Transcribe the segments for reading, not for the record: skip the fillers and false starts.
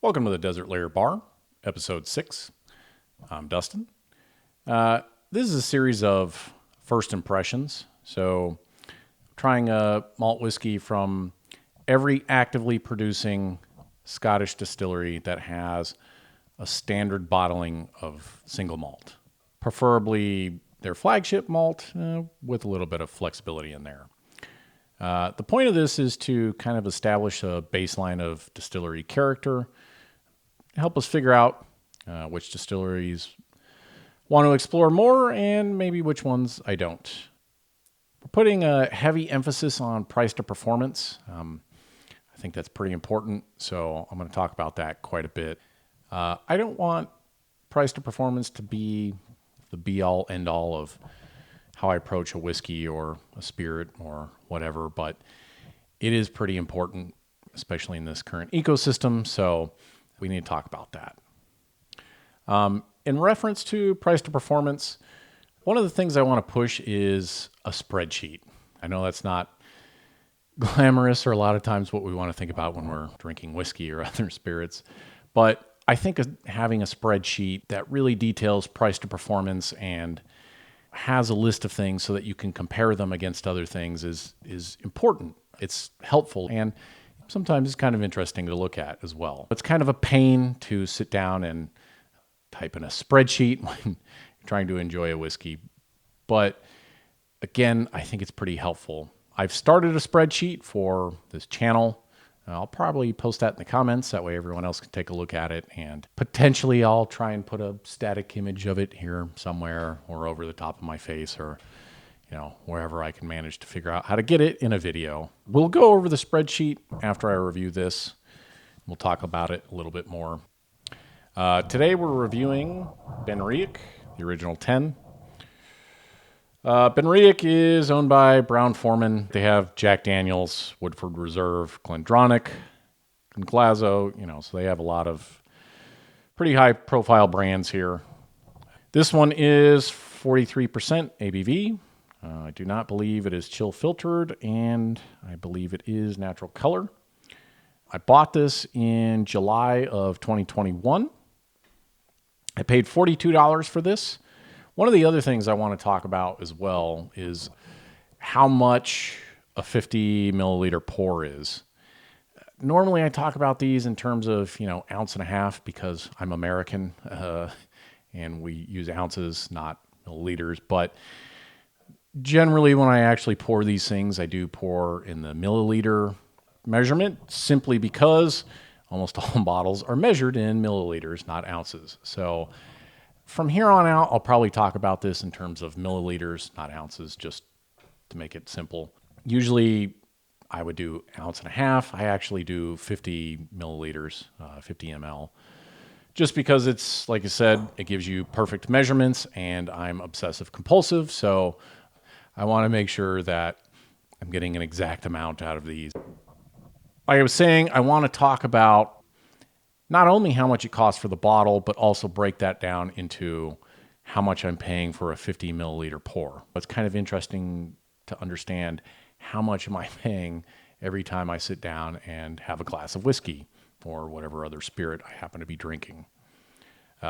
Welcome to the Desert Lair Bar, episode 6. I'm Dustin. This is a series of first impressions. So, trying a malt whiskey from every actively producing Scottish distillery that has a standard bottling of single malt. Preferably their flagship malt with a little bit of flexibility in there. The point of this is to kind of establish a baseline of distillery character, help us figure out which distilleries want to explore more and maybe which ones I don't. We're putting a heavy emphasis on price to performance. I think that's pretty important, so I'm going to talk about that quite a bit. I don't want price to performance to be the be-all, end-all of how I approach a whiskey or a spirit or whatever, but it is pretty important, especially in this current ecosystem, so we need to talk about that. In reference to price to performance, one of the things I want to push is a spreadsheet. I know that's not glamorous or a lot of times what we want to think about when we're drinking whiskey or other spirits, but I think having a spreadsheet that really details price to performance and has a list of things so that you can compare them against other things is important. It's helpful and sometimes it's kind of interesting to look at as well. It's kind of a pain to sit down and type in a spreadsheet when you're trying to enjoy a whiskey. But again, I think it's pretty helpful. I've started a spreadsheet for this channel. I'll probably post that in the comments. That way everyone else can take a look at it. And potentially I'll try and put a static image of it here somewhere or over the top of my face or wherever I can manage to figure out how to get it in a video. We'll go over the spreadsheet after I review this. We'll talk about it a little bit more. Today we're reviewing BenRiach, the original 10. BenRiach is owned by Brown-Forman. They have Jack Daniels, Woodford Reserve, Glendronach, and Glasgow, so they have a lot of pretty high profile brands here. This one is 43% ABV. I do not believe it is chill filtered, and I believe it is natural color. I bought this in July of 2021. I paid $42 for this. One of the other things I want to talk about as well is how much a 50 milliliter pour is. Normally I talk about these in terms of, ounce and a half because I'm American and we use ounces, not milliliters, but generally, when I actually pour these things, I do pour in the milliliter measurement simply because almost all bottles are measured in milliliters, not ounces. So from here on out, I'll probably talk about this in terms of milliliters, not ounces, just to make it simple. Usually, I would do ounce and a half. I actually do 50 milliliters, 50 ml. Just because it's, like I said, it gives you perfect measurements, and I'm obsessive compulsive, so I want to make sure that I'm getting an exact amount out of these. Like I was saying, I want to talk about not only how much it costs for the bottle, but also break that down into how much I'm paying for a 50 milliliter pour. It's kind of interesting to understand how much am I paying every time I sit down and have a glass of whiskey or whatever other spirit I happen to be drinking.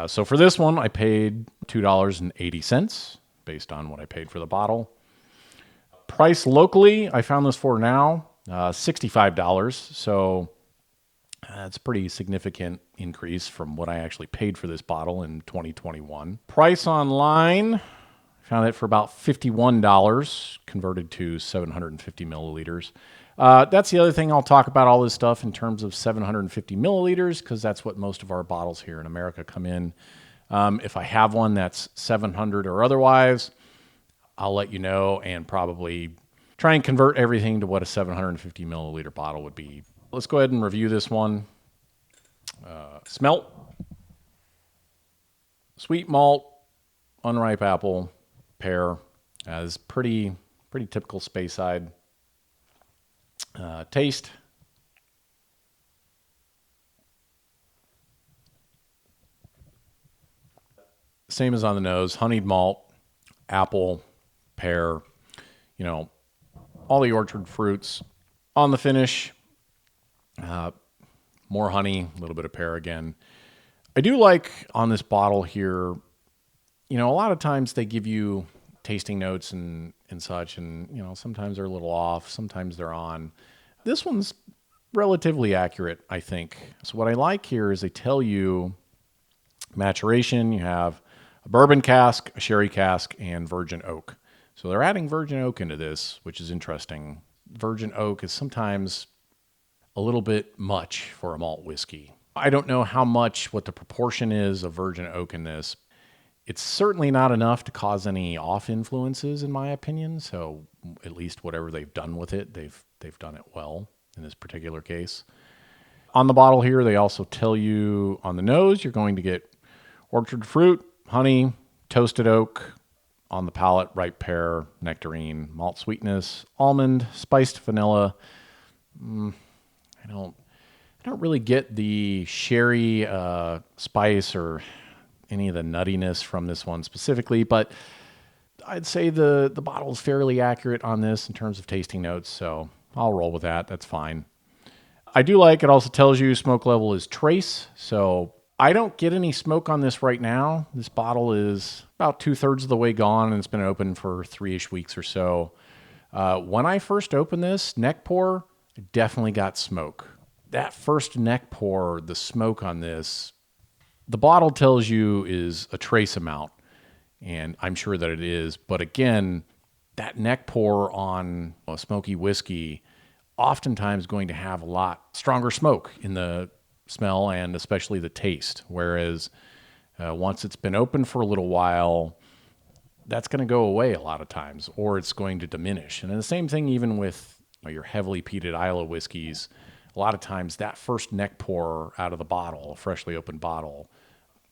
So for this one, I paid $2.80 based on what I paid for the bottle. Price locally, I found this for now, $65. So that's a pretty significant increase from what I actually paid for this bottle in 2021. Price online, I found it for about $51 converted to 750 milliliters. That's the other thing I'll talk about all this stuff in terms of 750 milliliters because that's what most of our bottles here in America come in. If I have one that's 700 or otherwise, I'll let you know and probably try and convert everything to what a 750 milliliter bottle would be. Let's go ahead and review this one. Smelt, sweet malt, unripe apple, pear. Is pretty typical Speyside. Taste. Same as on the nose. Honeyed malt, apple, pear, all the orchard fruits. On the finish, More honey, a little bit of pear again. I do like on this bottle here, a lot of times they give you tasting notes and such, and, sometimes they're a little off, sometimes they're on. This one's relatively accurate, I think. So what I like here is they tell you maturation, you have a bourbon cask, a sherry cask, and virgin oak. So they're adding virgin oak into this, which is interesting. Virgin oak is sometimes a little bit much for a malt whiskey. I don't know what the proportion is of virgin oak in this. It's certainly not enough to cause any off influences, in my opinion. So at least whatever they've done with it, they've done it well in this particular case. On the bottle here, they also tell you on the nose, you're going to get orchard fruit, honey, toasted oak. On the palate, ripe pear, nectarine, malt sweetness, almond, spiced vanilla. I don't really get the sherry spice or any of the nuttiness from this one specifically, but I'd say the bottle is fairly accurate on this in terms of tasting notes, so I'll roll with that. That's fine. I do like it also tells you smoke level is trace, so I don't get any smoke on this right now. This bottle is about 2/3 of the way gone, and it's been open for 3-ish weeks or so. When I first opened this neck pour, I definitely got smoke. That first neck pour, the smoke on this, the bottle tells you is a trace amount, and I'm sure that it is. But again, that neck pour on a smoky whiskey oftentimes going to have a lot stronger smoke in the smell and especially the taste. Whereas once it's been open for a little while, that's going to go away a lot of times, or it's going to diminish. And the same thing even with your heavily peated Islay whiskeys. A lot of times that first neck pour out of the bottle, a freshly opened bottle,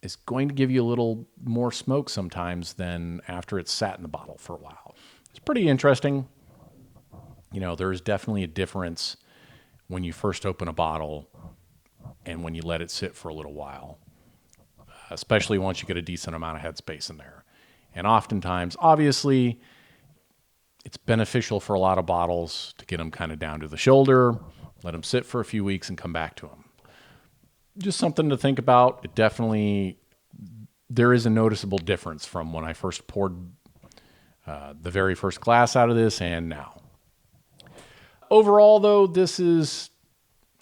is going to give you a little more smoke sometimes than after it's sat in the bottle for a while. It's pretty interesting. There's definitely a difference when you first open a bottle and when you let it sit for a little while, especially once you get a decent amount of headspace in there. And oftentimes, obviously, it's beneficial for a lot of bottles to get them kind of down to the shoulder, let them sit for a few weeks and come back to them. Just something to think about. There is a noticeable difference from when I first poured the very first glass out of this and now. Overall, though, this is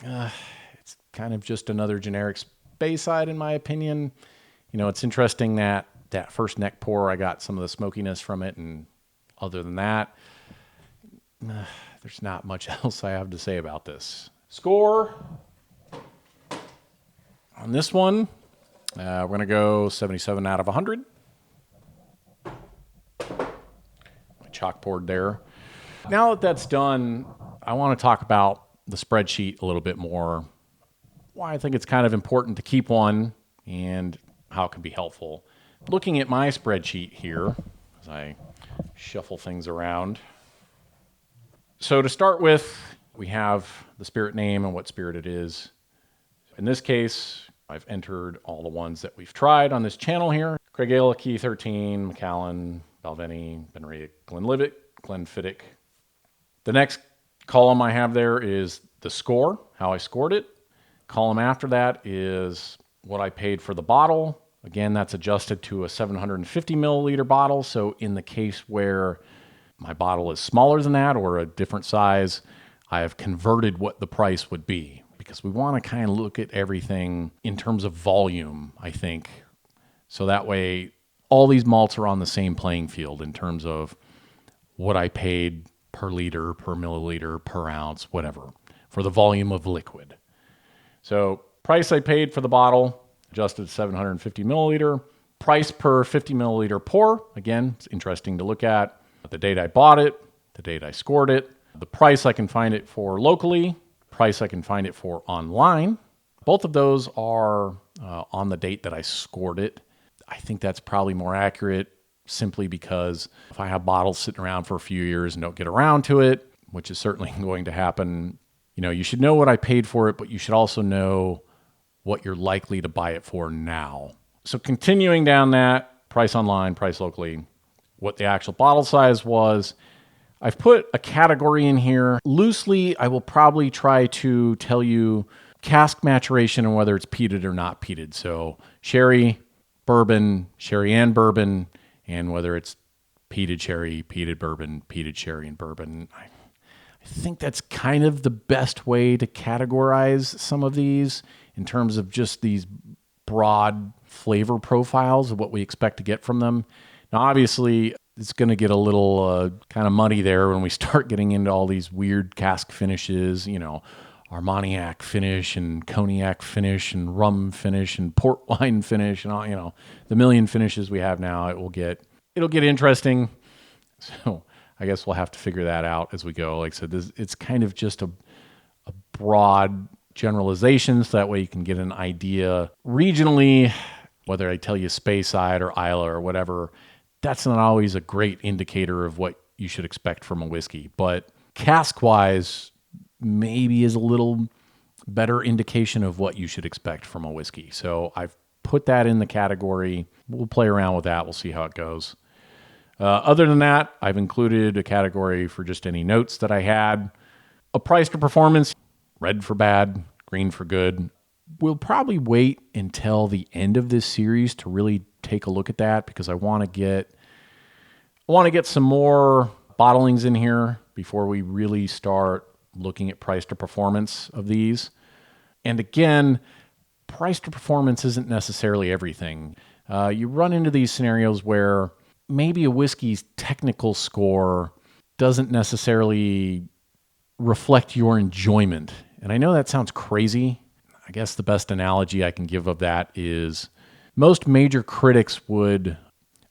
it's kind of just another generic Speyside, in my opinion. It's interesting that first neck pour, I got some of the smokiness from it, and other than that, there's not much else I have to say about this. Score on this one, we're going to go 77 out of 100. My chalkboard there. Now that that's done, I want to talk about the spreadsheet a little bit more. Why I think it's kind of important to keep one and how it can be helpful. Looking at my spreadsheet here, as I shuffle things around. So to start with, we have the spirit name and what spirit it is. In this case, I've entered all the ones that we've tried on this channel here. Craigellachie, Key 13, Macallan, Balvenie, BenRiach, Glenlivet, Glenfiddich. The next column I have there is the score, how I scored it. Column after that is what I paid for the bottle. Again, that's adjusted to a 750 milliliter bottle. So in the case where my bottle is smaller than that or a different size, I have converted what the price would be, because we want to kind of look at everything in terms of volume, I think. So that way, all these malts are on the same playing field in terms of what I paid per liter, per milliliter, per ounce, whatever, for the volume of liquid. So price I paid for the bottle, adjusted to 750 milliliter. Price per 50 milliliter pour, again, it's interesting to look at. The date I bought it, the date I scored it, the price I can find it for locally, price I can find it for online. Both of those are on the date that I scored it. I think that's probably more accurate, simply because if I have bottles sitting around for a few years and don't get around to it, which is certainly going to happen, you should know what I paid for it, but you should also know what you're likely to buy it for now. So continuing down that, price online, price locally, what the actual bottle size was. I've put a category in here. Loosely, I will probably try to tell you cask maturation and whether it's peated or not peated. So sherry and bourbon, and whether it's peated sherry, peated bourbon, peated sherry, and bourbon. I think that's kind of the best way to categorize some of these in terms of just these broad flavor profiles of what we expect to get from them. Now, obviously, it's going to get a little kind of muddy there when we start getting into all these weird cask finishes, Armagnac finish and cognac finish and rum finish and port wine finish and all, the million finishes we have now. It'll get interesting. So I guess we'll have to figure that out as we go. Like I said, it's kind of just a broad generalization, so that way you can get an idea regionally. Whether I tell you Speyside or Islay or whatever, that's not always a great indicator of what you should expect from a whiskey. But cask-wise, maybe is a little better indication of what you should expect from a whiskey. So I've put that in the category. We'll play around with that. We'll see how it goes. Other than that, I've included a category for just any notes that I had. A price to performance, red for bad, green for good. We'll probably wait until the end of this series to really take a look at that, because I want to get some more bottlings in here before we really start looking at price to performance of these. And again, price to performance isn't necessarily everything. You run into these scenarios where maybe a whiskey's technical score doesn't necessarily reflect your enjoyment. And I know that sounds crazy. I guess the best analogy I can give of that is most major critics would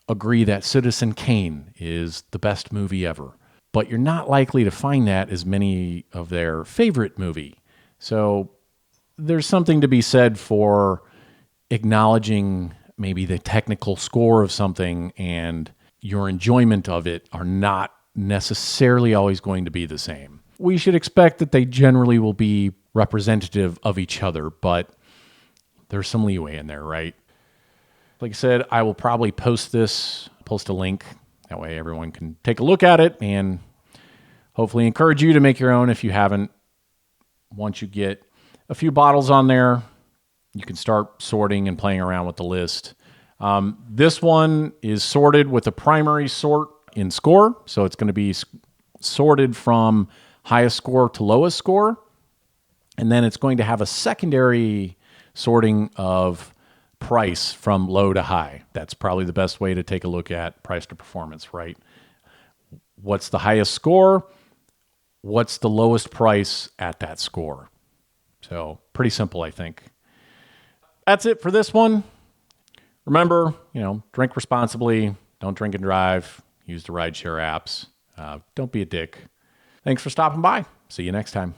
agree that Citizen Kane is the best movie ever, but you're not likely to find that as many of their favorite movie. So there's something to be said for acknowledging maybe the technical score of something and your enjoyment of it are not necessarily always going to be the same. We should expect that they generally will be representative of each other, but there's some leeway in there, right? Like I said, I will probably post a link. That way everyone can take a look at it and hopefully encourage you to make your own if you haven't. Once you get a few bottles on there, you can start sorting and playing around with the list. This one is sorted with a primary sort in score. So it's going to be sorted from highest score to lowest score. And then it's going to have a secondary sorting of price from low to high. That's probably the best way to take a look at price to performance, right? What's the highest score? What's the lowest price at that score? So pretty simple, I think. That's it for this one. Remember, drink responsibly. Don't drink and drive. Use the rideshare apps. Don't be a dick. Thanks for stopping by. See you next time.